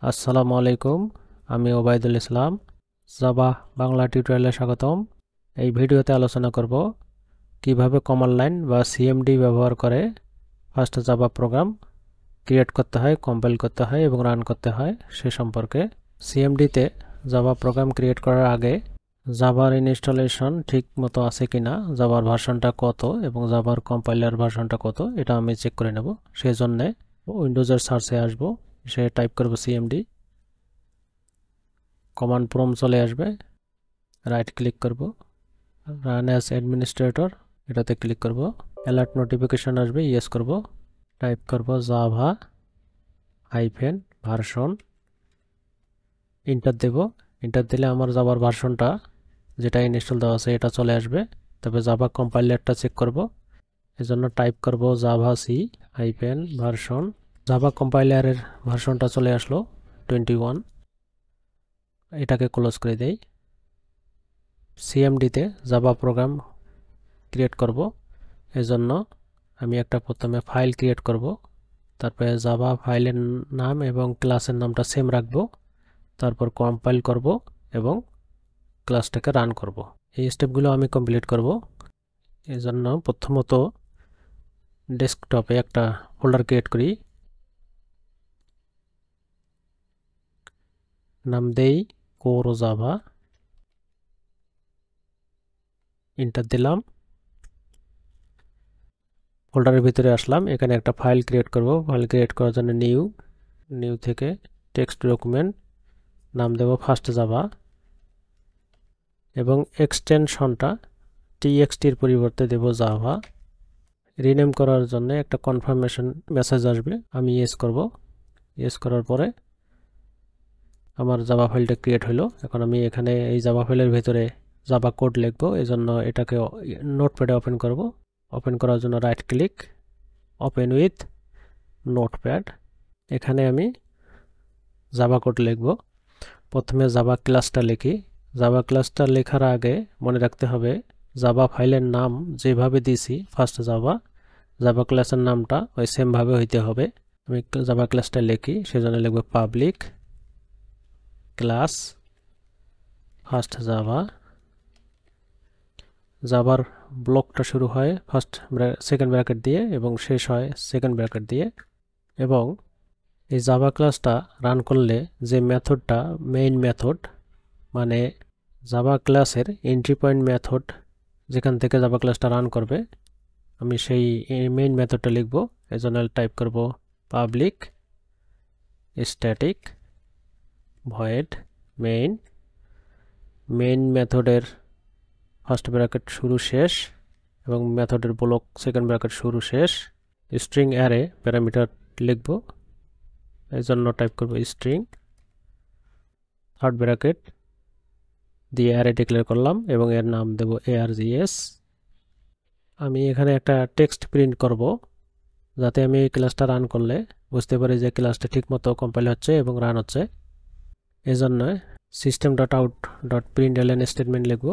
আসসালামু আলাইকুম। আমি ওবায়দুল ইসলাম। জাভা বাংলা টিউটোরিয়ালে স্বাগতম। এই ভিডিওতে আলোচনা করব কিভাবে কমান্ড লাইন বা সিএমডি ব্যবহার করে ফার্স্ট জাভা প্রোগ্রাম ক্রিয়েট করতে হয়, কম্পাইল করতে হয় এবং রান করতে হয় সে সম্পর্কে। সিএমডিতে জাভা প্রোগ্রাম ক্রিয়েট করার আগে জাভার ইনস্টলেশন ঠিক মতো আছে কিনা, জাভার ভার্সনটা কত এবং জাভার কম্পাইলার ভার্সনটা কত, এটা আমি চেক করে নেব। সেই জন্যে উইন্ডোজের সার্চে আসব, সে টাইপ করব সিএমডি, কমান্ড প্রম্পট চলে আসবে, রাইট ক্লিক করব, রান অ্যাজ অ্যাডমিনিস্ট্রেটর এটাতে ক্লিক করব, অ্যালার্ট নোটিফিকেশন আসবে, ইয়েস করব, টাইপ করব জাভা হাইফেন ভার্সন, ইন্টার দেব। ইন্টার দিলে আমার জাভার ভার্সনটা যেটা ইনস্টল দেওয়া আছে এটা চলে আসবে। তবে জাভা কম্পাইলারটা চেক করব, এজন্য টাইপ করব Java C hyphen version. Java কম্পাইলারের ভার্সনটা চলে আসলো 21। এটাকে ক্লোজ করে দেই। সিএমডিতে জাভা প্রোগ্রাম ক্রিয়েট করব, এজন্য আমি একটা প্রথমে ফাইল ক্রিয়েট করব, তারপরে জাভা ফাইলের নাম এবং ক্লাসের নামটা সেম রাখব, তারপর কম্পাইল করব এবং ক্লাসটাকে রান করব। এই স্টেপগুলো আমি কমপ্লিট করব। এজন্য প্রথমত ডেস্কটপে একটা ফোল্ডার ক্রিয়েট করি, নাম দেই কোর জাভা, এন্টার দিলাম। ফোল্ডারের ভিতরে আসলাম, এখানে একটা ফাইল ক্রিয়েট করব। ফাইল ক্রিয়েট করার জন্য নিউ থেকে টেক্সট ডকুমেন্ট, নাম দেব ফার্স্ট জাভা এবং এক্সটেনশনটা টিএক্সটির পরিবর্তে দেব জাভা। রিনেম করার জন্য একটা কনফার্মেশন মেসেজ আসবে, আমি ইয়েস করব। ইয়েস করার পরে আমার জাভা ফাইলটা ক্রিয়েট হলো। এখন আমি এখানে এই জাভা ফাইলের ভিতরে জাভা কোড লিখব, এজন্য এটাকে নোটপ্যাডে ওপেন করব। ওপেন করার জন্য right click, open with notepad. এখানে আমি জাভা কোড লিখব। প্রথমে জাভা ক্লাসটা লিখি। জাভা ক্লাসটা লেখার আগে মনে রাখতে হবে জাভা ফাইলের নাম যেভাবে দিয়েছি ফার্স্ট জাভা ক্লাসের নামটা ওই সেম ভাবে হইতে হবে। আমি জাভা ক্লাসটা লিখি, সেজন্য লিখব পাবলিক ক্লাস ফার্স্ট জাভা। জাভার ব্লকটা শুরু হয় সেকেন্ড ব্র্যাকেট দিয়ে এবং শেষ হয় সেকেন্ড ব্র্যাকেট দিয়ে। এবং এই জাভা ক্লাসটা রান করলে যে মেথডটা মেইন মেথড, মানে জাভা ক্লাসের এন্ট্রি পয়েন্ট মেথড, যেখান থেকে জাভা ক্লাসটা রান করবে, আমি সেই মেইন মেথডটা লিখব। এজন্য টাইপ করব public static void main. Main মেথডের ফার্স্ট ব্র্যাকেট শুরু শেষ এবং মেথডের ব্লক সেকেন্ড ব্র্যাকেট শুরু শেষ। স্ট্রিং অ্যারে প্যারামিটার লিখব, এই জন্য টাইপ করব স্ট্রিং, থার্ড ব্র্যাকেট দিয়ে অ্যারে ডিক্লেয়ার করলাম এবং এর নাম দেব args। আমি এখানে একটা টেক্সট প্রিন্ট করব, যাতে আমি এই ক্লাসটা রান করলে বুঝতে পারি যে ক্লাসটা ঠিকমতো কম্পাইল হচ্ছে এবং রান হচ্ছে। এজন্য system.out.println স্টেটমেন্ট লিখব।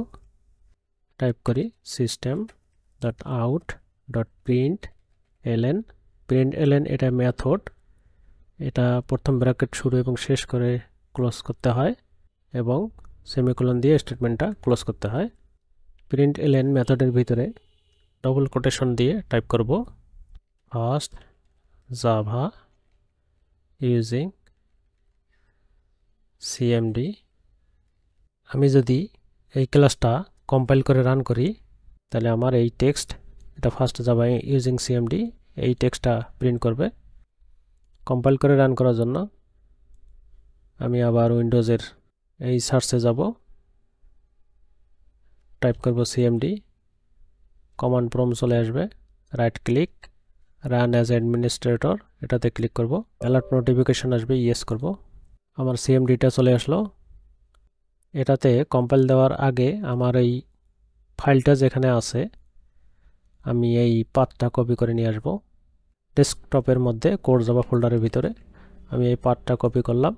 টাইপ করি system.out.println। println এটা মেথড, এটা প্রথম ব্র্যাকেট শুরু এবং শেষ করে ক্লোজ করতে হয় এবং সেমিকোলন দিয়ে স্টেটমেন্টটা ক্লোজ করতে হয়। println মেথডের ভিতরে ডবল কোটেশন দিয়ে টাইপ করব ফার্স্ট জাভা ইউজিং সিএমডি। আমি যদি এই ক্লাসটা কম্পাইল করে রান করি তাহলে আমার এই টেক্সট, এটা ফার্স্ট জাভা ইউজিং সিএমডি, এই টেক্সটটা প্রিন্ট করবে। কম্পাইল করে রান করার জন্য আমি আবার উইন্ডোজের এই সার্চে যাব, টাইপ করব সিএমডি, কমান্ড প্রম্পট চলে আসবে, right click, run as administrator এটাতে ক্লিক করব, অ্যালার্ট নোটিফিকেশন আসবে, ইয়েস করব। আমার সিএমডিটা চলে আসলো। এটাতে কম্পাইল দেওয়ার আগে আমার এই ফাইলটা যেখানে আছে আমি এই পাথটা কপি করে নিয়ে আসব। ডেস্কটপের মধ্যে কোর জাভা ফোল্ডারের ভিতরে আমি এই পাথটা কপি করলাম।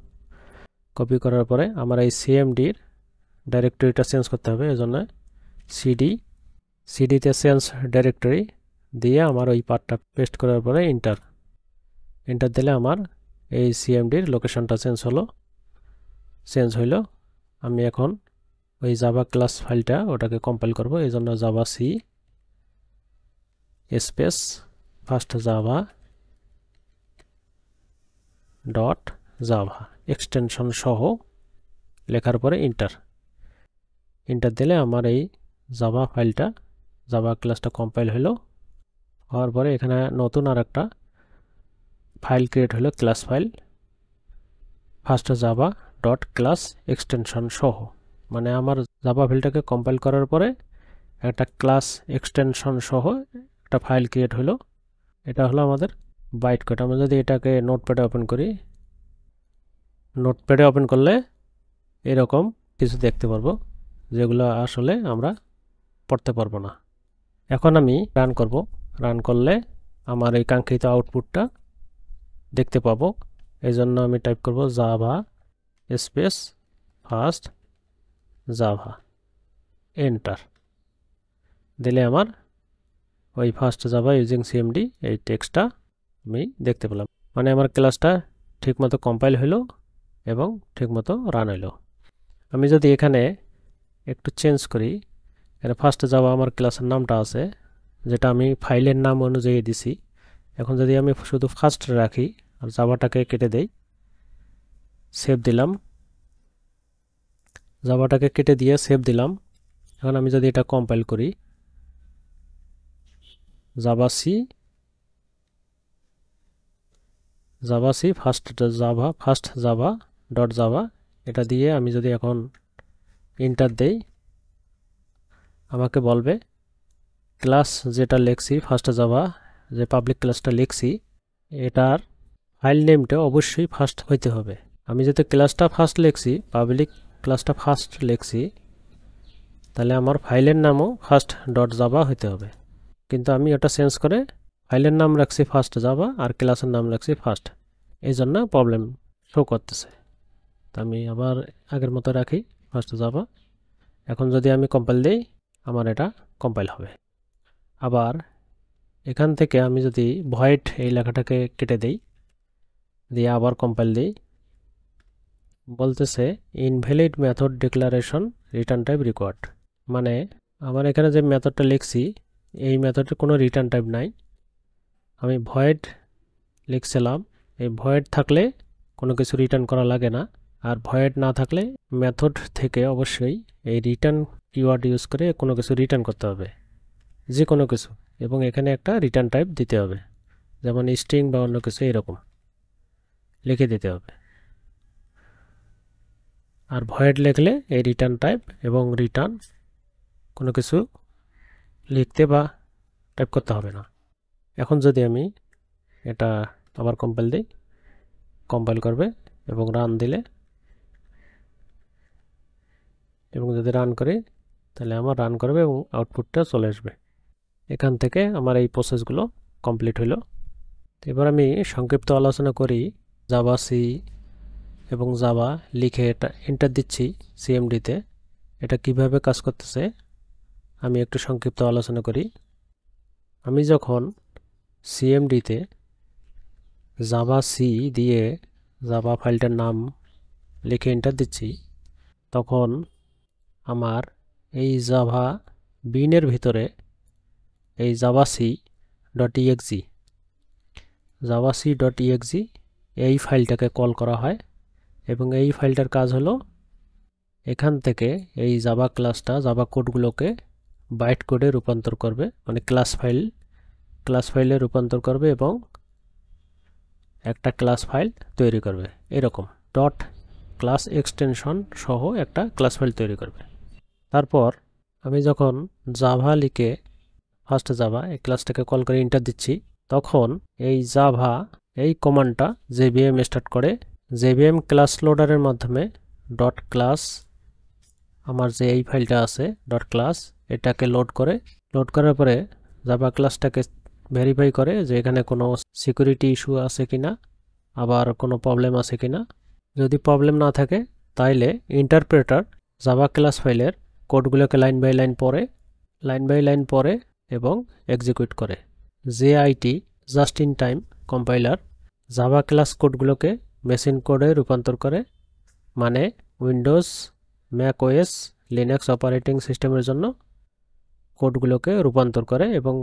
কপি করার পরে আমার এই সিএমডির ডাইরেক্টরিটা চেঞ্জ করতে হবে, এজন্য সিডিতে চেঞ্জ ডাইরেক্টরি দিয়ে আমার ওই পাথটা পেস্ট করার পরে এন্টার দিলে আমার এই সিএমডির লোকেশনটা চেঞ্জ হইল। আমি এখন ওই জাভা ক্লাস ফাইলটা ওটাকে কম্পাইল করব। এই জন্য Java C space first Java dot Java extension সহ লেখার পরে ইন্টার দিলে আমার এই জাভা ফাইলটা জাভা ক্লাসটা কম্পাইল হলো। হওয়ার পরে এখানে নতুন আর একটা ফাইল ক্রিয়েট হলো, class file first Java dot class extension সহ। মানে আমার জাভা ফাইলটাকে কম্পাইল করার পরে একটা ক্লাস এক্সটেনশন সহ একটা ফাইল ক্রিয়েট হলো। এটা হলো আমাদের বাইট কোড। আমরা যদি এটাকে নোটপ্যাডে ওপেন করি, নোটপ্যাডে ওপেন করলে এরকম কিছু দেখতে পারবো, যেগুলো আসলে আমরা পড়তে পারবো না। এখন আমি রান করব। রান করলে আমার এই কাঙ্ক্ষিত আউটপুটটা দেখতে পাবো। এই জন্য আমি টাইপ করব Java space first Java, enter দিলে আমার ওই ফার্স্ট জাভা ইউজিং সিএমডি এই টেক্সটটা আমি দেখতে পেলাম। মানে আমার ক্লাসটা ঠিকমতো কম্পাইল হলো এবং ঠিকমতো রান হলো। আমি যদি এখানে একটু চেঞ্জ করি, এখানে ফার্স্ট জাভা আমার ক্লাসের নামটা আছে, যেটা আমি ফাইলের নাম অনুযায়ী দিছি। এখন যদি আমি শুধু ফার্স্ট রাখি আর জাভাটাকে কেটে দেই, সেভ দিলাম, জাভাটাকে কেটে দিয়ে সেভ দিলাম। এখন আমি যদি এটা কম্পাইল করি, Java C first Java dot Java এটা দিয়ে আমি যদি এখন ইন্টার দেই, আমাকে বলবে ক্লাস যেটা লিখছি ফার্স্ট জাভা যে পাবলিক ক্লাসটা লিখছি এটার ফাইল নেমটা অবশ্যই ফার্স্ট হইতে হবে। আমি যদি ক্লাসটা ফার্স্ট লিখছি, পাবলিক ক্লাসটা ফার্স্ট লিখছি, তাহলে আমার ফাইলের নামও ফার্স্ট ডট জাভা হইতে হবে। কিন্তু আমি ওটা চেঞ্জ করে ফাইলের নাম রাখছি ফার্স্ট জাভা আর ক্লাসের নাম রাখছি ফার্স্ট, এই জন্য প্রবলেম শো করতেছে। তো আমি আবার আগের মতো রাখি ফার্স্ট জাভা। এখন যদি আমি কম্পাইল দিই, আমার এটা কম্পাইল হবে। আবার এখান থেকে আমি যদি ভয়েড এই লেখাটাকে কেটে দেই, দিয়ে আবার কম্পাইল দিই, বলতেছে invalid method declaration return type required. মানে আমার এখানে যে মেথডটা লিখছি এই মেথডের কোনো রিটার্ন টাইপ নাই। আমি ভয়েড লিখছিলাম, এই ভয়েড থাকলে কোনো কিছু রিটার্ন করা লাগে না, আর ভয়েড না থাকলে মেথড থেকে অবশ্যই এই রিটার্ন কিওয়ার্ড ইউজ করে কোনো কিছু রিটার্ন করতে হবে, যে কোনো কিছু, এবং এখানে একটা রিটার্ন টাইপ দিতে হবে, যেমন স্ট্রিং বা অন্য কিছু এরকম লিখে দিতে হবে। আর ভয়েড লিখলে এই রিটার্ন টাইপ এবং রিটার্ন কোনো কিছু লিখতে বা টাইপ করতে হবে না। এখন যদি আমি এটা আবার কম্পাইল দিই, কম্পাইল করবে এবং রান দিলে, এবং যদি রান করি তাহলে আমার রান করবে এবং আউটপুটটা চলে আসবে। এখান থেকে আমার এই প্রসেসগুলো কমপ্লিট হলো। এবার আমি সংক্ষিপ্ত আলোচনা করি জাভা সি এবং জাভা লিখে এটা এন্টার দিচ্ছি সিএমডিতে, এটা কিভাবে কাজ করতেছে আমি একটু সংক্ষিপ্ত আলোচনা করি। আমি যখন সিএমডিতে জাভা সি দিয়ে জাভা ফাইলটার নাম লিখে এন্টার দিচ্ছি, তখন আমার এই জাভা বিনের ভিতরে এই জাভা সি ডট ইএক্সি এই ফাইলটাকে কল করা হয়, এবং এই ফাইলটার কাজ হলো এখান থেকে এই জাভা ক্লাসটা জাভা কোডগুলোকে বাইট কোডে রূপান্তর করবে, মানে ক্লাস ফাইলে রূপান্তর করবে এবং একটা ক্লাস ফাইল তৈরি করবে। এরকম ডট ক্লাস এক্সটেনশন সহ একটা ক্লাস ফাইল তৈরি করবে। তারপর আমি যখন জাভা লিখে ফার্স্ট জাভা এই ক্লাসটাকে কল করে এন্টার দিচ্ছি, তখন এই জাভা এই কমান্ডটা জেভিএম স্টার্ট করে, জেভিএম ক্লাস লোডারের মাধ্যমে ডট ক্লাস আমার যে এই ফাইলটা আছে ডট ক্লাস এটাকে লোড করার পরে জাভা ক্লাসটাকে ভেরিফাই করে যে এখানে কোনো সিকিউরিটি ইস্যু আছে কিনা, আবার কোনো প্রবলেম আছে কিনা। যদি প্রবলেম না থাকে তাইলে ইন্টারপ্রেটার জাভা ক্লাস ফাইলের কোডগুলোকে লাইন বাই লাইন পড়ে এবং এক্সিকিউট করে। JIT just in time compiler Java class কোডগুলোকে মেশিন কোডে রূপান্তর করে, মানে Windows, Mac OS, Linux operating সিস্টেমের জন্য কোডগুলোকে রূপান্তর করে এবং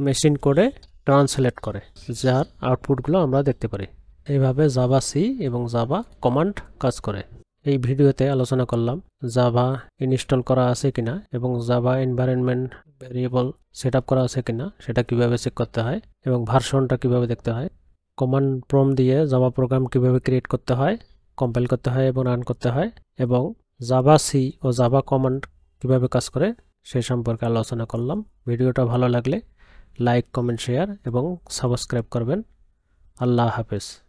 মেশিন কোডে ট্রান্সলেট করে, যার আউটপুটগুলো আমরা দেখতে পারি। এইভাবে জাভা সি এবং জাভা কমান্ড কাজ করে। এই ভিডিওতে আলোচনা করলাম জাভা ইনস্টল করা আছে কিনা এবং Java environment variable set up করা আছে কিনা সেটা কিভাবে চেক করতে হয় এবং ভার্সনটা কিভাবে দেখতে হয়, কমান্ড প্রম্পট দিয়ে জাভা প্রোগ্রাম কিভাবে ক্রিয়েট করতে হয়, কম্পাইল করতে হয় এবং রান করতে হয়, এবং জাভা সি ও জাভা কমান্ড কিভাবে কাজ করে সে সম্পর্কে আলোচনা করলাম। ভিডিওটা ভালো লাগলে লাইক, কমেন্ট, শেয়ার এবং সাবস্ক্রাইব করবেন। আল্লাহ হাফেজ।